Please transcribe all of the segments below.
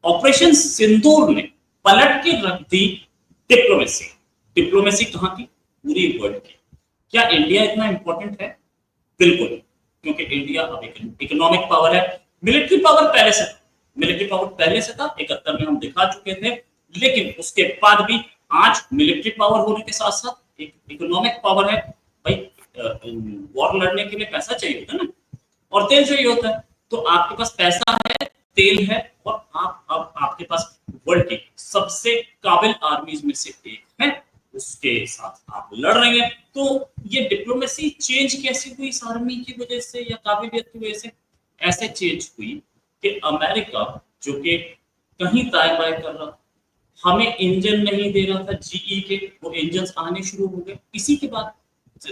Operation सिंदूर ने पलट के रख दी डिप्लोमेसी। डिप्लोमेसी कहां की? पूरी वर्ल्ड की। क्या इंडिया इतना इंपॉर्टेंट है? बिल्कुल, क्योंकि इंडिया अब एक इकोनॉमिक पावर है। मिलिट्री पावर पहले से था, मिलिट्री पावर पहले से था, 71 में हम दिखा चुके थे, लेकिन उसके बाद भी आज मिलिट्री पावर होने के साथ साथ एक इकोनॉमिक पावर है। भाई वॉर लड़ने के लिए पैसा चाहिए होता है ना, और तेल चाहिए होता है। तो आपके पास पैसा है, तेल है, और आप अब आपके पास वर्ल्ड की सबसे काबिल आर्मीज में से एक है, उसके साथ आप लड़ रहे हैं। तो ये डिप्लोमेसी चेंज कैसे हुई? इस आर्मी की वजह से या काबिलियत की वजह से ऐसे चेंज हुई कि अमेरिका जो कि कहीं दाएं बाएं कर रहा, हमें इंजन नहीं दे रहा था जीई के, वो इंजन आने शुरू हो गए इसी के बाद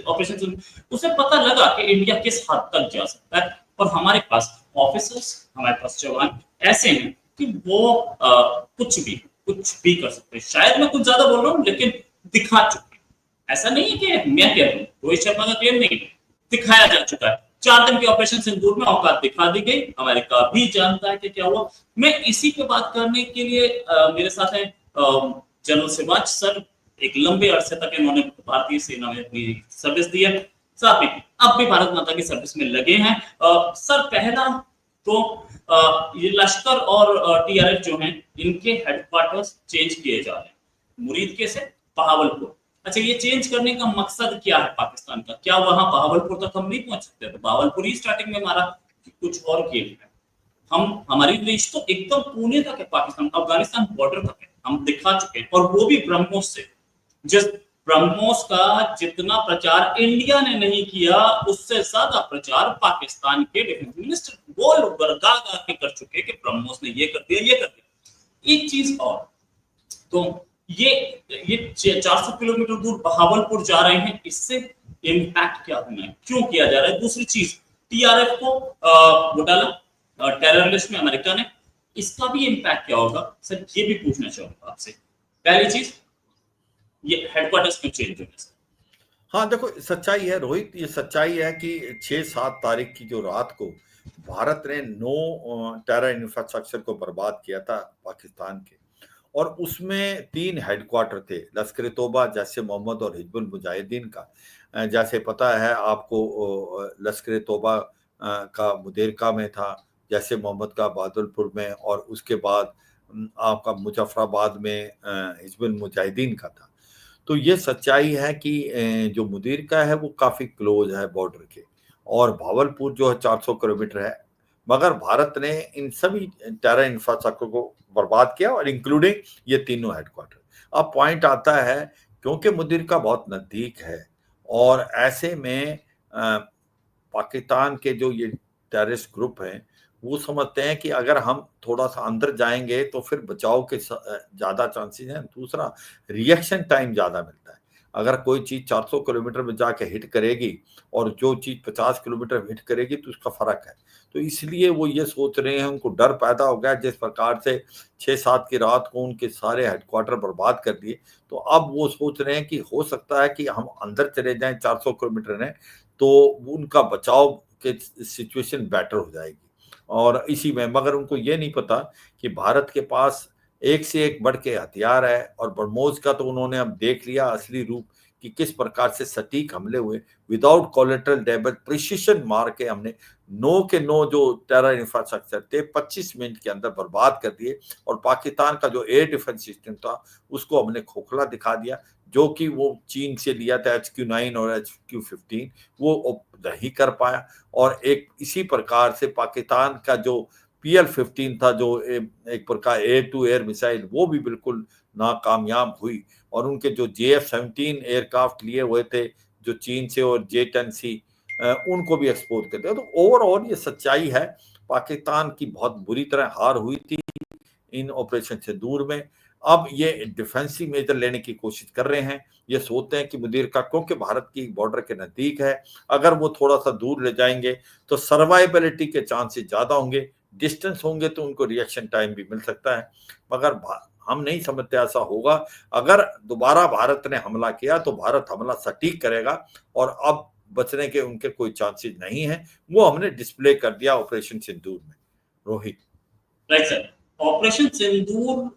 ऑपरेशन। उसे पता लगा कि इंडिया किस हद तक जा सकता है, और हमारे पास ऑफिसर्स, हमारे पास जवान ऐसे हैं कि वो कुछ भी कर सकते हैं। शायद मैं कुछ ज्यादा बोल रहा हूँ, लेकिन दिखा चुके हैं। ऐसा नहीं है कि मैं कह रहा हूँ, रोहित शर्मा का क्लेम नहीं, दिखाया जा चुका है। 4 दिन के ऑपरेशन सिंदूर में औकात दिखा दी गई। अमेरिका भी जानता है कि क्या हुआ। मैं इसी पे बात करने के लिए मेरे साथ है जनरल शिवाज सर। एक लंबे अरसे तक इन्होंने भारतीय सेना में अपनी सर्विस दी है, साथ में अब भी भारत माता की सर्विस में लगे हैं। सर पहला तो ये लश्कर और टीआरएफ जो हैं, इनके हेडक्वार्टर्स चेंज किए जा रहे हैं, मुरीद से बहावलपुर। अच्छा, ये चेंज करने का मकसद क्या है पाकिस्तान का? क्या वहां बहावलपुर तक हम नहीं पहुंच सकते? तो बहावलपुर ही स्टार्टिंग में हमारा कुछ और किए है। हमारी रीच तो एकदम पुणे तक है, पाकिस्तान अफगानिस्तान बॉर्डर तक है, हम दिखा चुके हैं, और वो भी ब्रह्मोस से। जिस ब्रह्मोस का जितना प्रचार इंडिया ने नहीं किया, उससे ज्यादा प्रचार पाकिस्तान के डिफेंस मिनिस्टर बोल गा के कर चुके कि ब्रह्मोस ने ये कर दिया, ये कर दिया। एक चीज और, तो ये 400 किलोमीटर दूर बहावलपुर जा रहे हैं, इससे इम्पैक्ट क्या होना है, क्यों किया जा रहा है? दूसरी चीज, टीआरएफ को वो डाला टेरर लिस्ट में अमेरिका ने, इसका भी इम्पैक्ट क्या होगा सर, ये भी पूछना चाहूंगा आपसे। पहली चीज, ये हेडक्वार्टर्स में चेंज होने से। हाँ देखो, सच्चाई है रोहित, ये सच्चाई है कि 6-7 तारीख की जो रात को भारत ने 9 टेरर इंफ्रास्ट्रक्चर को बर्बाद किया था पाकिस्तान के, और उसमें 3 हेडक्वार्टर थे, लश्कर तोबा, जैसे मोहम्मद और हिजबुल मुजाहिदीन का। जैसे पता है आपको, लश्कर तोबा का मुदेरका में था, जैसे मोहम्मद का बादलपुर में, और उसके बाद आपका मुजफ्फराबाद में हिजबुल मुजाहिदीन का था। तो ये सच्चाई है कि जो मुदीर का है वो काफ़ी क्लोज है बॉर्डर के, और भावलपुर जो है 400 किलोमीटर है। मगर भारत ने इन सभी टेरर इंफ्रास्ट्रक्चर को बर्बाद किया, और इंक्लूडिंग ये तीनों हेडक्वार्टर। अब पॉइंट आता है, क्योंकि मुदीर का बहुत नज़दीक है, और ऐसे में पाकिस्तान के जो ये टेररिस्ट ग्रुप हैं, वो समझते हैं कि अगर हम थोड़ा सा अंदर जाएंगे तो फिर बचाव के ज़्यादा चांसेस हैं। दूसरा, रिएक्शन टाइम ज़्यादा मिलता है। अगर कोई चीज़ 400 किलोमीटर में जाके हिट करेगी, और जो चीज़ 50 किलोमीटर में हिट करेगी, तो उसका फ़र्क है। तो इसलिए वो ये सोच रहे हैं, उनको डर पैदा हो गया जिस प्रकार से 6-7 की रात को उनके सारे हेडक्वार्टर बर्बाद कर दिए। तो अब वो सोच रहे हैं कि हो सकता है कि हम अंदर चले जाएं 400 किलोमीटर है, तो उनका बचाव के सिचुएशन बेटर हो जाएगी। और इसी में, मगर उनको ये नहीं पता कि भारत के पास एक से एक बढ़ के हथियार है, और ब्रह्मोस का तो उन्होंने अब देख लिया असली रूप कि किस प्रकार से सटीक हमले हुए, विदाउट कोलेटरल डैमेज, प्रिसिशन मार के हमने 9 के 9 जो टेरर इंफ्रास्ट्रक्चर थे 25 मिनट के अंदर बर्बाद कर दिए। और पाकिस्तान का जो एयर डिफेंस सिस्टम था, उसको हमने खोखला दिखा दिया, जो कि वो चीन से लिया था HQ-9 और HQ-15, वो नहीं कर पाया। और एक इसी प्रकार से पाकिस्तान का जो PL-15 था, जो एक प्रकार एयर टू एयर मिसाइल, वो भी बिल्कुल नाकामयाब हुई। और उनके जो JF-17 एयरक्राफ्ट लिए हुए थे जो चीन से, और J-10C, उनको भी एक्सपोज कर दिया। तो ओवरऑल ये सच्चाई है, पाकिस्तान की बहुत बुरी तरह हार हुई थी इन ऑपरेशन से दूर में। अब ये डिफेंसिव मेजर लेने की कोशिश कर रहे हैं। ये सोचते हैं कि मुदीर का, क्योंकि भारत की बॉर्डर के नजदीक है, अगर वो थोड़ा सा दूर ले जाएंगे तो सर्वाइबिलिटी के चांसेस ज्यादा होंगे। डिस्टेंस होंगे तो उनको रिएक्शन टाइम भी मिल सकता है, मगर हम नहीं समझते ऐसा होगा। अगर दोबारा भारत ने हमला किया तो भारत हमला सटीक करेगा, और अब बचने के उनके कोई चांसेस नहीं है। वो हमने डिस्प्ले कर दिया ऑपरेशन सिंदूर में। Rohit, right sir. ऑपरेशन सिंदूर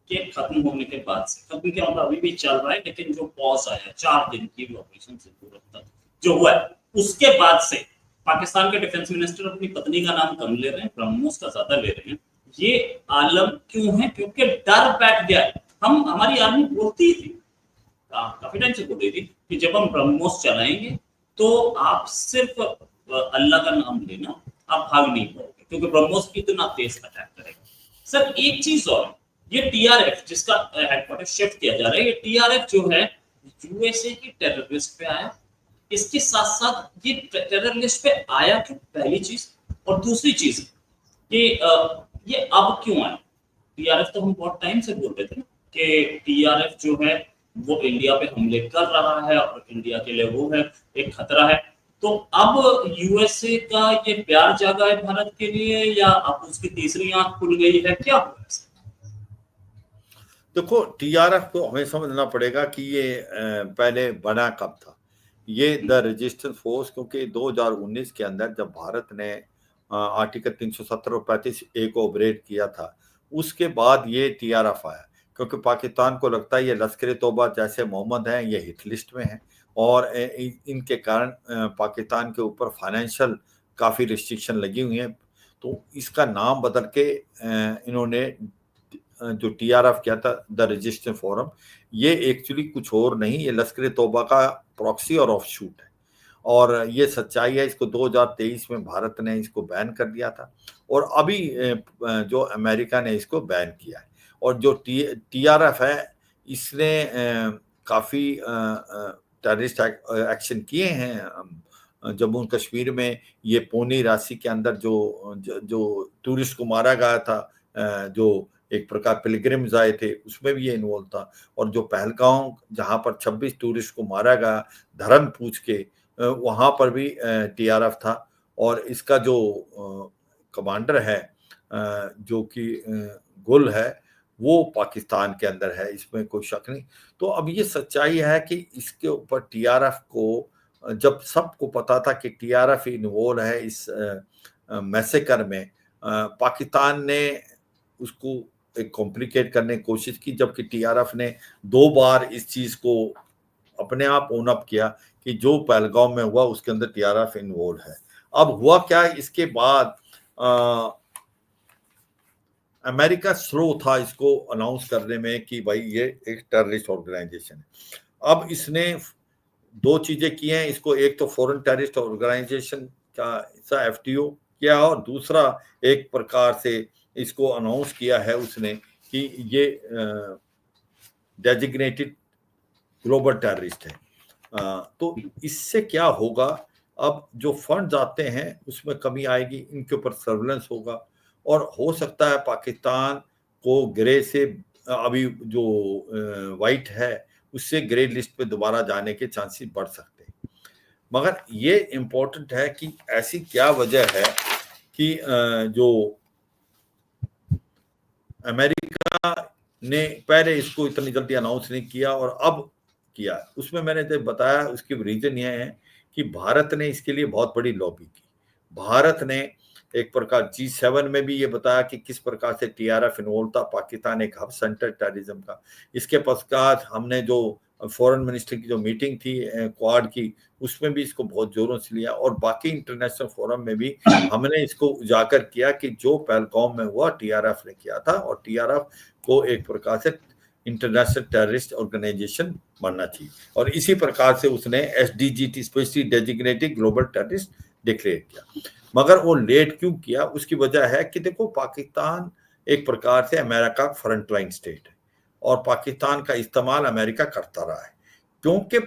के खत्म होने के बाद से, खत्म क्या मतलब अभी भी चल रहा है, लेकिन जो पॉज आया 4 दिन की ऑपरेशन सिंदूर अब तक जो हुआ है, उसके बाद से पाकिस्तान के डिफेंस मिनिस्टर अपनी पत्नी का नाम कम ले रहे हैं, ब्रह्मोस का ज्यादा ले रहे हैं। ये आलम क्यों है? क्योंकि डर बैठ गया है। हमारी आर्मी बोलती थी, काफी टाइम से बोल रही थी कि जब हम ब्रह्मोस चलाएंगे तो आप सिर्फ अल्लाह का नाम लेना, आप भाग नहीं पाओगे, क्योंकि ब्रह्मोस इतना तेज अटैक करेगा। सर एक चीज और, ये टीआरएफ जिसका हेडक्वार्टर शिफ्ट किया जा रहा है, ये टीआरएफ जो है यूएसए की टेरर लिस्ट पे आया। इसके साथ साथ ये टेरर लिस्ट पे आया क्यों, पहली चीज। और दूसरी चीज कि ये अब क्यों आया? टीआरएफ तो हम बहुत टाइम से बोल रहे थे कि टीआरएफ जो है वो इंडिया पे हमले कर रहा है और इंडिया के लिए वो है एक खतरा है। तो अब यूएसए का ये प्यार जागा है भारत के लिए, या अब उसकी तीसरी आंख खुल गई है, क्या हुआ? देखो, टीआरएफ को हमें समझना पड़ेगा कि ये पहले बना कब था। ये द रेजिस्टेंस फोर्स, क्योंकि 2019 के अंदर जब भारत ने आर्टिकल 370 और 35A को ऑपरेट किया था, उसके बाद ये टीआरएफ आया, क्योंकि पाकिस्तान को लगता है ये लश्कर तौबा जैसे मोहम्मद हैं, ये हिट लिस्ट में हैं और इनके कारण पाकिस्तान के ऊपर फाइनेंशियल काफ़ी रिस्ट्रिक्शन लगी हुई हैं। तो इसका नाम बदल के इन्होंने जो टीआरएफ किया था, द रेजिस्टेंस फोरम, ये एक्चुअली कुछ और नहीं, ये लश्कर तौबा का प्रॉक्सी और ऑफशूट है। और ये सच्चाई है, इसको 2023 में भारत ने इसको बैन कर दिया था और अभी जो अमेरिका ने इसको बैन किया है। और जो टीआरएफ है, इसने काफ़ी टेररिस्ट एक्शन किए हैं जम्मू कश्मीर में। ये पौनी राशि के अंदर जो टूरिस्ट को मारा गया था, जो एक प्रकार पिलग्रिम्स आए थे, उसमें भी ये इन्वॉल्व था। और जो पहलगांव जहां पर 26 टूरिस्ट को मारा गया धर्म पूछ के, वहां पर भी टीआरएफ था। और इसका जो कमांडर है, जो कि गुल है, वो पाकिस्तान के अंदर है, इसमें कोई शक नहीं। तो अब ये सच्चाई है कि इसके ऊपर टीआरएफ को, जब सबको पता था कि टीआरएफ इन्वॉल्व है इस मैसेकर में, पाकिस्तान ने उसको एक कॉम्प्लिकेट करने की कोशिश की, जबकि टीआरएफ ने 2 बार इस चीज को अपने आप ओन अप किया कि जो पहलगाम में हुआ उसके अंदर टीआरएफ इन्वॉल्व है। अब हुआ क्या, इसके बाद अमेरिका स्लो था इसको अनाउंस करने में कि भाई ये एक टेररिस्ट ऑर्गेनाइजेशन है। अब इसने 2 चीजें की हैं इसको, एक तो फॉरेन टेररिस्ट ऑर्गेनाइजेशन का एफटीओ किया और दूसरा एक प्रकार से इसको अनाउंस किया है उसने कि ये डेजिग्नेटेड ग्लोबल टेररिस्ट है। तो इससे क्या होगा, अब जो फंड्स आते हैं उसमें कमी आएगी, इनके ऊपर सर्वेलेंस होगा और हो सकता है पाकिस्तान को ग्रे से, अभी जो वाइट है उससे ग्रे लिस्ट पे दोबारा जाने के चांसेस बढ़ सकते हैं। मगर ये इम्पोर्टेंट है कि ऐसी क्या वजह है कि जो अमेरिका ने पहले इसको इतनी जल्दी अनाउंस नहीं किया और अब किया। उसमें मैंने जब बताया, उसकी रीजन यह है कि भारत ने इसके लिए बहुत बड़ी लॉबी की। भारत ने एक प्रकार G7 में भी ये बताया कि किस प्रकार से टीआरएफ इन्वॉल्व था, पाकिस्तान एक हब सेंटर टेररिज्म का। इसके पश्चात हमने जो फॉरेन मिनिस्टर की जो मीटिंग थी क्वाड की, उसमें भी इसको बहुत जोरों से लिया और बाकी इंटरनेशनल फोरम में भी हमने इसको उजागर किया कि जो पहलगाम में हुआ टीआरएफ ने किया था और टीआरएफ को एक प्रकार से इंटरनेशनल टेररिस्ट ऑर्गेनाइजेशन बनना चाहिए। और इसी प्रकार से उसने SDGT, specially designated global terrorist, declare किया। मगर वो लेट क्यों किया, उसकी वजह है कि देखो, पाकिस्तान एक प्रकार से अमेरिका का फ्रंटलाइन स्टेट है और पाकिस्तान का इस्तेमाल अमेरिका करता रहा है, क्योंकि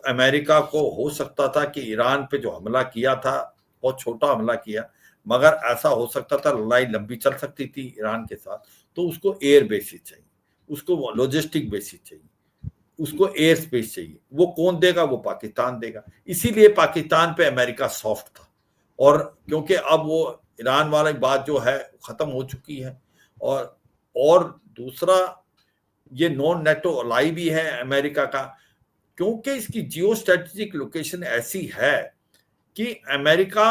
अमेरिका को हो सकता था कि ईरान पे जो हमला किया था, बहुत छोटा हमला किया, मगर ऐसा हो सकता था लड़ाई लंबी चल सकती थी ईरान के साथ, तो उसको एयर बेसिस चाहिए, उसको लॉजिस्टिक बेसिस चाहिए, उसको एयर स्पेस चाहिए। वो कौन देगा? वो पाकिस्तान देगा। इसीलिए पाकिस्तान पे अमेरिका सॉफ्ट था। और क्योंकि अब वो ईरान वाली बात जो है खत्म हो चुकी है और दूसरा ये नॉन नेटो अलाई भी है अमेरिका का, क्योंकि इसकी जियो स्ट्रेटेजिक लोकेशन ऐसी है कि अमेरिका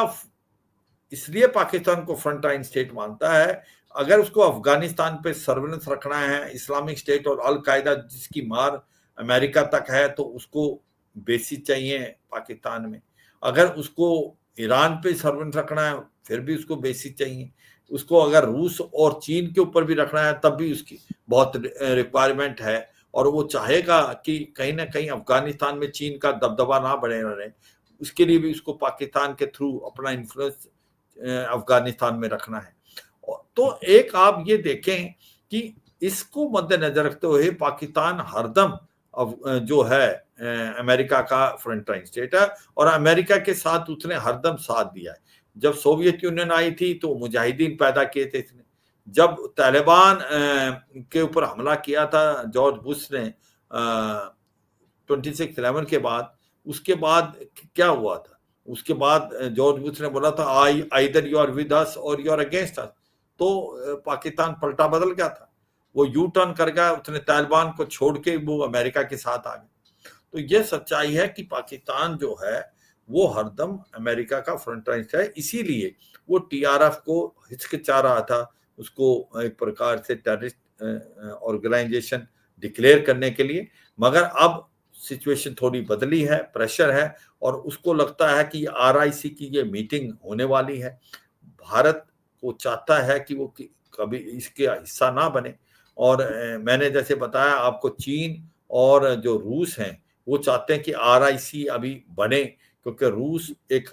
इसलिए पाकिस्तान को फ्रंट लाइन स्टेट मानता है, अगर उसको अफगानिस्तान पे सर्वेलेंस रखना है, इस्लामिक स्टेट और अल कायदा जिसकी मार अमेरिका तक है, तो उसको बेसिस चाहिए पाकिस्तान में। अगर उसको ईरान पे सर्वेलेंस रखना है, फिर भी उसको बेसिस चाहिए। उसको अगर रूस और चीन के ऊपर भी रखना है, तब भी उसकी बहुत रिक्वायरमेंट है। और वो चाहेगा कि कहीं ना कहीं अफगानिस्तान में चीन का दबदबा ना बढ़े रहे, उसके लिए भी उसको पाकिस्तान के थ्रू अपना इन्फ्लुएंस अफगानिस्तान में रखना है। तो एक आप ये देखें कि इसको मद्देनजर रखते हुए पाकिस्तान हरदम जो है अमेरिका का फ्रंटलाइन स्टेट है, और अमेरिका के साथ उसने हरदम साथ दिया है। जब सोवियत यूनियन आई थी तो मुजाहिदीन पैदा किए थे इसने। जब तालिबान के ऊपर हमला किया था जॉर्ज बुश ने 26/11 के बाद, उसके बाद क्या हुआ था? उसके बाद जॉर्ज बुश ने बोला था I either you are with us or you are against us. तो पाकिस्तान पलटा बदल गया था, वो यू टर्न कर गया, उसने तालिबान को छोड़ के वो अमेरिका के साथ आ गया। तो ये सच्चाई है कि पाकिस्तान जो है वो हरदम अमेरिका का फ्रंटलाइन है, इसीलिए वो टीआरएफ को हिचकिचा रहा था उसको एक प्रकार से टेररिस्ट ऑर्गेनाइजेशन डिक्लेयर करने के लिए। मगर अब सिचुएशन थोड़ी बदली है, प्रेशर है, और उसको लगता है कि आरआईसी की ये मीटिंग होने वाली है। भारत वो चाहता है कि वो कभी इसके हिस्सा ना बने। और मैंने जैसे बताया आपको, चीन और जो रूस हैं वो चाहते हैं कि आरआईसी अभी बने, क्योंकि रूस एक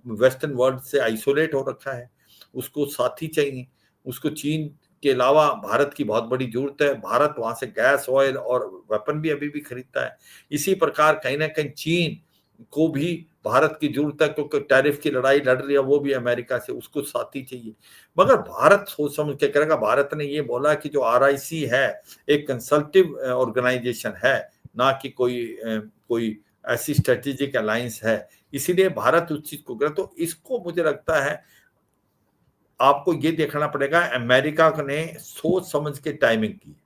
वेस्टर्न वर्ल्ड से आइसोलेट हो रखा है, उसको साथी चाहिए। उसको चीन के अलावा भारत की बहुत बड़ी जरूरत है। भारत वहां से गैस, ऑयल और वेपन भी अभी भी खरीदता है। इसी प्रकार कहीं ना कहीं चीन को भी भारत की जरूरत है, क्योंकि टैरिफ की लड़ाई लड़ रही है वो भी अमेरिका से, उसको साथी चाहिए। मगर भारत सोच समझ के करेगा। भारत ने ये बोला कि जो आरआईसी है एक कंसल्टिव ऑर्गेनाइजेशन है, ना कि कोई ऐसी स्ट्रेटेजिक अलायंस है, इसीलिए भारत उस चीज को करे। तो इसको मुझे लगता है आपको ये देखना पड़ेगा, अमेरिका ने सोच समझ के टाइमिंग की।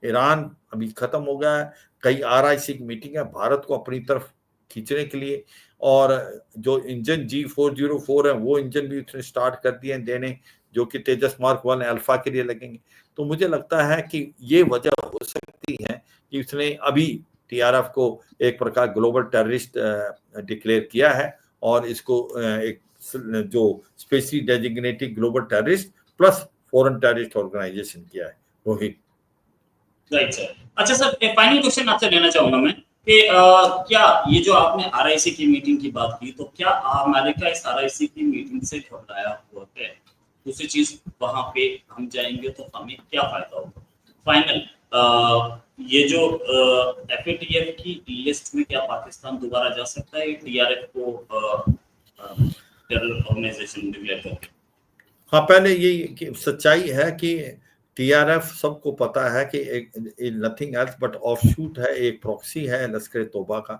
ईरान अभी खत्म हो गया है, कई आरआईसी की मीटिंग है भारत को अपनी तरफ खींचने के लिए। और जो इंजन G404 है वो इंजन भी उसने स्टार्ट कर दिए हैं देने, जो कि तेजस मार्क 1 अल्फा के लिए लगेंगे। तो मुझे लगता है कि ये वजह हो सकती है कि उसने अभी टीआरएफ को एक प्रकार ग्लोबल टेररिस्ट डिक्लेयर किया है, और इसको एक जो specially designated global terrorist plus foreign terrorist organisation किया है। रोहित। Right sir. अच्छा सर, एक फाइनल क्वेश्चन आपसे लेना चाहूंगा मैं कि क्या ये जो आपने आरआईसी की मीटिंग की बात की, तो क्या अमेरिका इस आरआईसी की मीटिंग से घबराया हुआ है? दूसरी चीज, वहां पे हम जाएंगे तो हमें क्या फायदा होगा? फाइनल, ये जो एफएटीएफ की लिस्ट में क्या पाकिस्तान दोबारा जा सकता है टीआरएफ को टेरर ऑर्गेनाइजेशन डिक्लेयर करके? हाँ, पहले ये सच्चाई है कि टीआरएफ सबको पता है कि एक नथिंग एल्स बट ऑफशूट है, एक प्रॉक्सी है लश्कर तौबा का।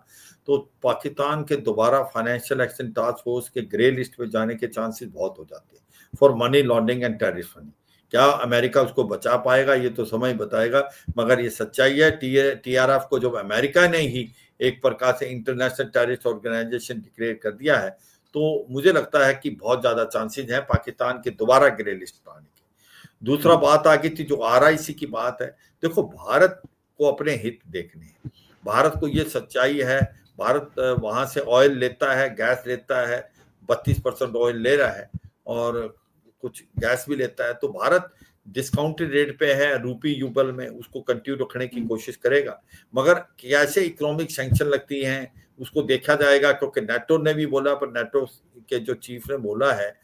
तो पाकिस्तान के दोबारा फाइनेंशियल एक्शन टास्क फोर्स के ग्रे लिस्ट में जाने के चांसेस बहुत हो जाते हैं for money laundering and terrorist funding. क्या अमेरिका उसको बचा पाएगा ये तो समय बताएगा, मगर ये सच्चाई है। टीआरएफ को जब अमेरिका ने ही एक प्रकार से इंटरनेशनल टेररिस्ट ऑर्गेनाइजेशन डिक्लेयर कर दिया है, तो मुझे लगता है कि बहुत ज्यादा चांसेस हैं पाकिस्तान के दोबारा ग्रे लिस्ट पर आने के। दूसरा बात आ गई थी जो आरआईसी की बात है। देखो, भारत को अपने हित देखने हैं। भारत को ये सच्चाई है, भारत वहां से ऑयल लेता है, गैस लेता है, 32% ऑयल ले रहा है और कुछ गैस भी लेता है। तो भारत डिस्काउंटेड रेट पे है रूपी यूबल में, उसको कंटिन्यू रखने की कोशिश करेगा। मगर कैसे इकोनॉमिक सैंक्शन लगती हैं उसको देखा जाएगा, क्योंकि नेटो ने भी बोला, पर नेटो के जो चीफ ने बोला है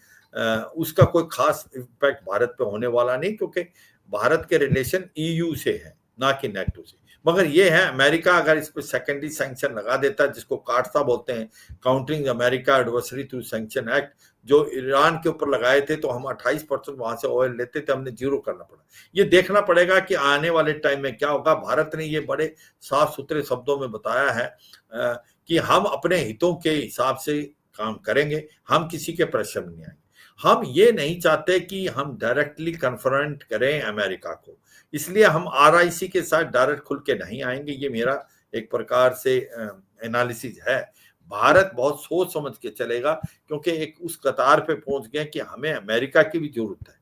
उसका कोई खास इम्पैक्ट भारत पे होने वाला नहीं, क्योंकि भारत के रिलेशन ईयू से है ना कि नेटो से। मगर ये है, अमेरिका अगर इस पर सेकेंडरी सैंक्शन लगा देता है, जिसको काटसा बोलते हैं, countering America adversary through sanction act, जो ईरान के ऊपर लगाए थे, तो हम 28% वहां से ऑयल लेते थे, हमने जीरो करना पड़ा। ये देखना पड़ेगा कि आने वाले टाइम में क्या होगा। भारत ने ये बड़े साफ सुथरे शब्दों में बताया है कि हम अपने हितों के हिसाब से काम करेंगे, हम किसी के प्रेशर में नहीं आएंगे। हम ये नहीं चाहते कि हम डायरेक्टली कन्फ्रंट करें अमेरिका को, इसलिए हम आरआईसी के साथ डायरेक्ट खुल के नहीं आएंगे। ये मेरा एक प्रकार से एनालिसिस है। भारत बहुत सोच समझ के चलेगा, क्योंकि एक उस कतार पे पहुंच गए कि हमें अमेरिका की भी जरूरत है,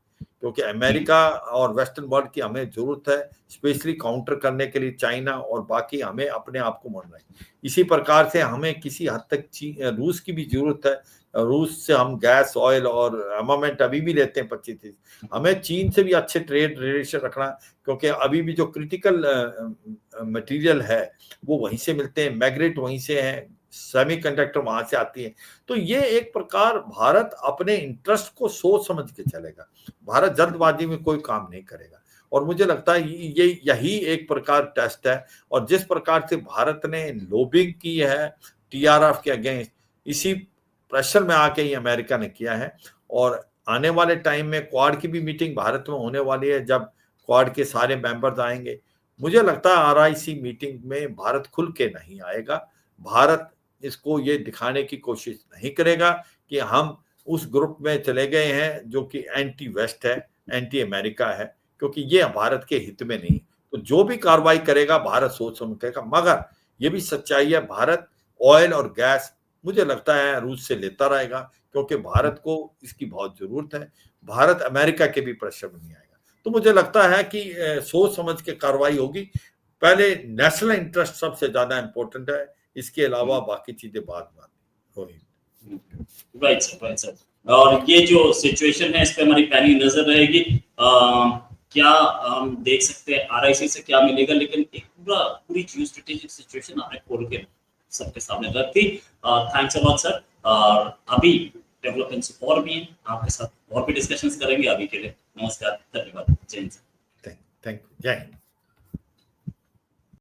क्योंकि अमेरिका और वेस्टर्न वर्ल्ड की हमें जरूरत है, स्पेशली काउंटर करने के लिए चाइना और बाकी हमें अपने आप को मानना है। इसी प्रकार से हमें किसी हद तक रूस की भी जरूरत है। रूस से हम गैस, ऑयल और आर्मामेंट अभी भी लेते हैं 25-30। हमें चीन से भी अच्छे ट्रेड रिलेशन रखना, क्योंकि अभी भी जो क्रिटिकल मटेरियल है वो वहीं से मिलते हैं, मैग्नेट वहीं से हैं, सेमीकंडक्टर वहां से आती है। तो ये एक प्रकार भारत अपने इंटरेस्ट को सोच समझ के चलेगा, भारत जल्दबाजी में कोई काम नहीं करेगा। और मुझे लगता है ये यही एक प्रकार टेस्ट है। और जिस प्रकार से भारत ने लॉबिंग की है टीआरएफ के अगेंस्ट, इसी प्रेशर में आके ही अमेरिका ने किया है। और आने वाले टाइम में क्वाड की भी मीटिंग भारत में होने वाली है, जब क्वाड के सारे मेंबर्स आएंगे। मुझे लगता है आरआईसी मीटिंग में भारत खुल के नहीं आएगा। भारत इसको ये दिखाने की कोशिश नहीं करेगा कि हम उस ग्रुप में चले गए हैं जो कि एंटी वेस्ट है, एंटी अमेरिका है, क्योंकि ये भारत के हित में नहीं। तो जो भी कार्रवाई करेगा भारत सोच समझ करेगा। मगर ये भी सच्चाई है, भारत ऑयल और गैस मुझे लगता है रूस से लेता रहेगा, क्योंकि भारत को इसकी बहुत जरूरत है। भारत अमेरिका के भी प्रेशर में नहीं आएगा। तो मुझे लगता है कि सोच समझ के कार्रवाई होगी। पहले नेशनल इंटरेस्ट सबसे ज्यादा इंपॉर्टेंट है, इसके अलावा बाकी चीजें बाद में रोहित। Right sir. और ये जो सिचुएशन है इस पे हमारी पहली नजर रहेगी। क्या हम देख सकते हैं आरआईसी से क्या मिलेगा, लेकिन एक पूरी जियो स्ट्रेटेजिक सिचुएशन आपने खोल के सबके सामने रख दी। Thanks a lot sir. और अभी डेवलपमेंट्स और भी हैं, आपके साथ और भी डिस्कशंस करेंगे। अभी के लिए नमस्कार, धन्यवाद, जय हिंद। थैंक यू, जय हिंद।